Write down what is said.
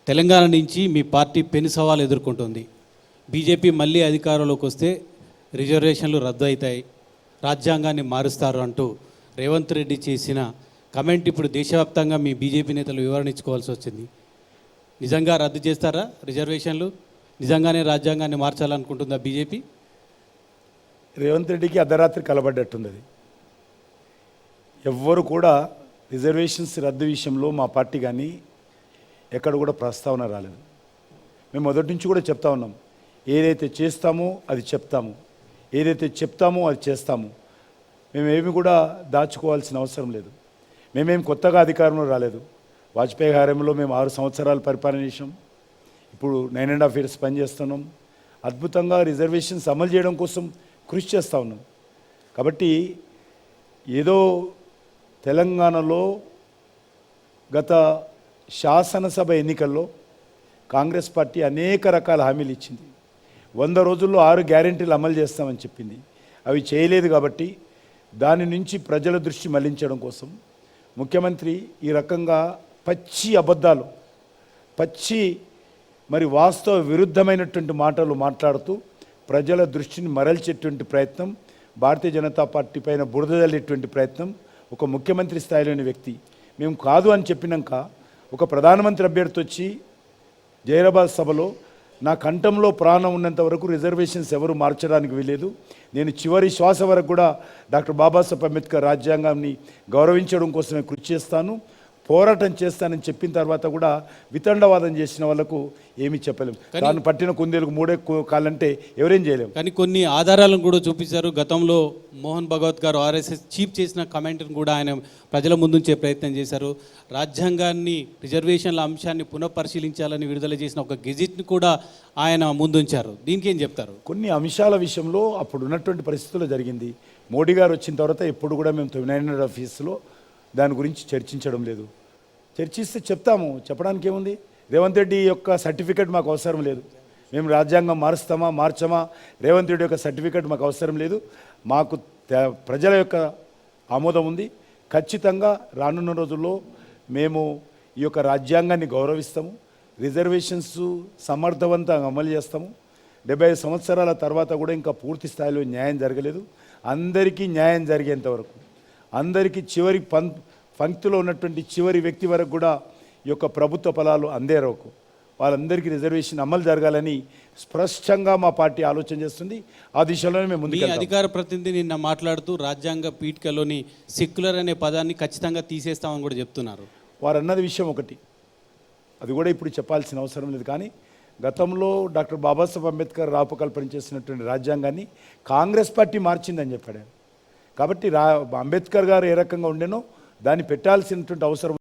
తెలంగాణ నుంచి మీ పార్టీ పెను సవాలు ఎదుర్కొంటుంది. బీజేపీ మళ్ళీ అధికారంలోకి వస్తే రిజర్వేషన్లు రద్దు అవుతాయి, రాజ్యాంగాన్ని మారుస్తారు అంటూ రేవంత్ రెడ్డి చేసిన కమెంట్ ఇప్పుడు దేశవ్యాప్తంగా మీ బీజేపీ నేతలు వివరణ ఇచ్చుకోవాల్సి వచ్చింది. నిజంగా రద్దు చేస్తారా రిజర్వేషన్లు? నిజంగానే రాజ్యాంగాన్ని మార్చాలనుకుంటుందా బీజేపీ? రేవంత్ రెడ్డికి అర్ధరాత్రి కలబడ్డట్టుంది. అది ఎవ్వరు కూడా రిజర్వేషన్స్ రద్దు విషయంలో మా పార్టీ కానీ ఎక్కడ కూడా ప్రస్తావన రాలేదు. మేము మొదటి నుంచి కూడా చెప్తా ఉన్నాం, ఏదైతే చేస్తామో అది చెప్తాము, ఏదైతే చెప్తామో అది చేస్తాము. మేమేమి కూడా దాచుకోవాల్సిన అవసరం లేదు. మేమేం కొత్తగా అధికారంలో రాలేదు. వాజ్పేయి హయాంలో మేము 6 సంవత్సరాలు పరిపాలన చేసాం. ఇప్పుడు 9.5 years పనిచేస్తున్నాం. అద్భుతంగా రిజర్వేషన్స్ అమలు చేయడం కోసం కృషి చేస్తూ ఉన్నాం. కాబట్టి ఏదో తెలంగాణలో గత శాసనసభ ఎన్నికల్లో కాంగ్రెస్ పార్టీ అనేక రకాల హామీలు ఇచ్చింది. 100 రోజుల్లో 6 గ్యారెంటీలు అమలు చేస్తామని చెప్పింది. అవి చేయలేదు. కాబట్టి దాని నుంచి ప్రజల దృష్టి మళ్లించడం కోసం ముఖ్యమంత్రి ఈ రకంగా పచ్చి అబద్ధాలు, పచ్చి వాస్తవ విరుద్ధమైనటువంటి మాటలు మాట్లాడుతూ ప్రజల దృష్టిని మరల్చేటువంటి ప్రయత్నం, భారతీయ జనతా పార్టీ పైన బురద జల్లేటువంటి ప్రయత్నం ఒక ముఖ్యమంత్రి స్థాయిలోని వ్యక్తి. మేము కాదు అని చెప్పినాక ఒక ప్రధానమంత్రి అభ్యర్థి వచ్చి జైరాబాద్ సభలో నా కంఠంలో ప్రాణం ఉన్నంత వరకు రిజర్వేషన్స్ ఎవరు మార్చడానికి వీలేదు, నేను చివరి శ్వాస వరకు కూడా డాక్టర్ బాబాసాహెబ్ అంబేద్కర్ రాజ్యాంగాన్ని గౌరవించడం కోసమే కృషి చేస్తాను, పోరాటం చేస్తానని చెప్పిన తర్వాత కూడా వితండవాదం చేసిన వాళ్ళకు ఏమీ చెప్పలేము. తాను పట్టిన కుందేలకు 3 కాళ్ళంటే ఎవరేం చేయలేము. కానీ కొన్ని ఆధారాలను కూడా చూపించారు. గతంలో మోహన్ భగవత్ గారు ఆర్ఎస్ఎస్ చీఫ్ చేసిన కమెంట్ను కూడా ఆయన ప్రజల ముందుంచే ప్రయత్నం చేశారు. రాజ్యాంగాన్ని, రిజర్వేషన్ల అంశాన్ని పునఃపరిశీలించాలని విడుదల చేసిన ఒక గెజిట్ని కూడా ఆయన ముందుంచారు. దీనికి ఏం చెప్తారు? కొన్ని అంశాల విషయంలో అప్పుడు ఉన్నటువంటి పరిస్థితుల్లో జరిగింది. మోడీ గారు వచ్చిన తర్వాత ఎప్పుడు కూడా మేము 9.5 yearsలో దాని గురించి చర్చించడం లేదు. చర్చిస్తే చెప్తాము, చెప్పడానికి ఏముంది. రేవంత్ రెడ్డి యొక్క సర్టిఫికేట్ మాకు అవసరం లేదు. మేము రాజ్యాంగం మారుస్తామా మార్చమా, రేవంత్ రెడ్డి యొక్క సర్టిఫికేట్ మాకు అవసరం లేదు. మాకు ప్రజల యొక్క ఆమోదం ఉంది. ఖచ్చితంగా రానున్న రోజుల్లో మేము ఈ యొక్క రాజ్యాంగాన్ని గౌరవిస్తాము, రిజర్వేషన్స్ సమర్థవంతంగా అమలు చేస్తాము. 75 సంవత్సరాల తర్వాత కూడా ఇంకా పూర్తి స్థాయిలో న్యాయం జరగలేదు. అందరికీ న్యాయం జరిగేంత వరకు, అందరికీ చివరి పంక్తిలో ఉన్నటువంటి చివరి వ్యక్తి వరకు కూడా ఈ యొక్క ప్రభుత్వ ఫలాలు అందే వరకు వాళ్ళందరికీ రిజర్వేషన్ అమలు జరగాలని స్పష్టంగా మా పార్టీ ఆలోచన చేస్తుంది. ఆ దిశలోనే మేము ముందుకు. అధికార ప్రతినిధి నిన్న మాట్లాడుతూ రాజ్యాంగ పీఠికలోని సెక్యులర్ అనే పదాన్ని ఖచ్చితంగా తీసేస్తామని కూడా చెప్తున్నారు. వారు అన్నది విషయం ఒకటి, అది కూడా ఇప్పుడు చెప్పాల్సిన అవసరం లేదు. కానీ గతంలో డాక్టర్ బాబాసాహెబ్ అంబేద్కర్ రూపకల్పన చేసినటువంటి రాజ్యాంగాన్ని కాంగ్రెస్ పార్టీ మార్చిందని చెప్పాడు. కాబట్టి అంబేద్కర్ గారు ఏ రకంగా ఉండేనో దాన్ని పెట్టాల్సినటువంటి అవసరం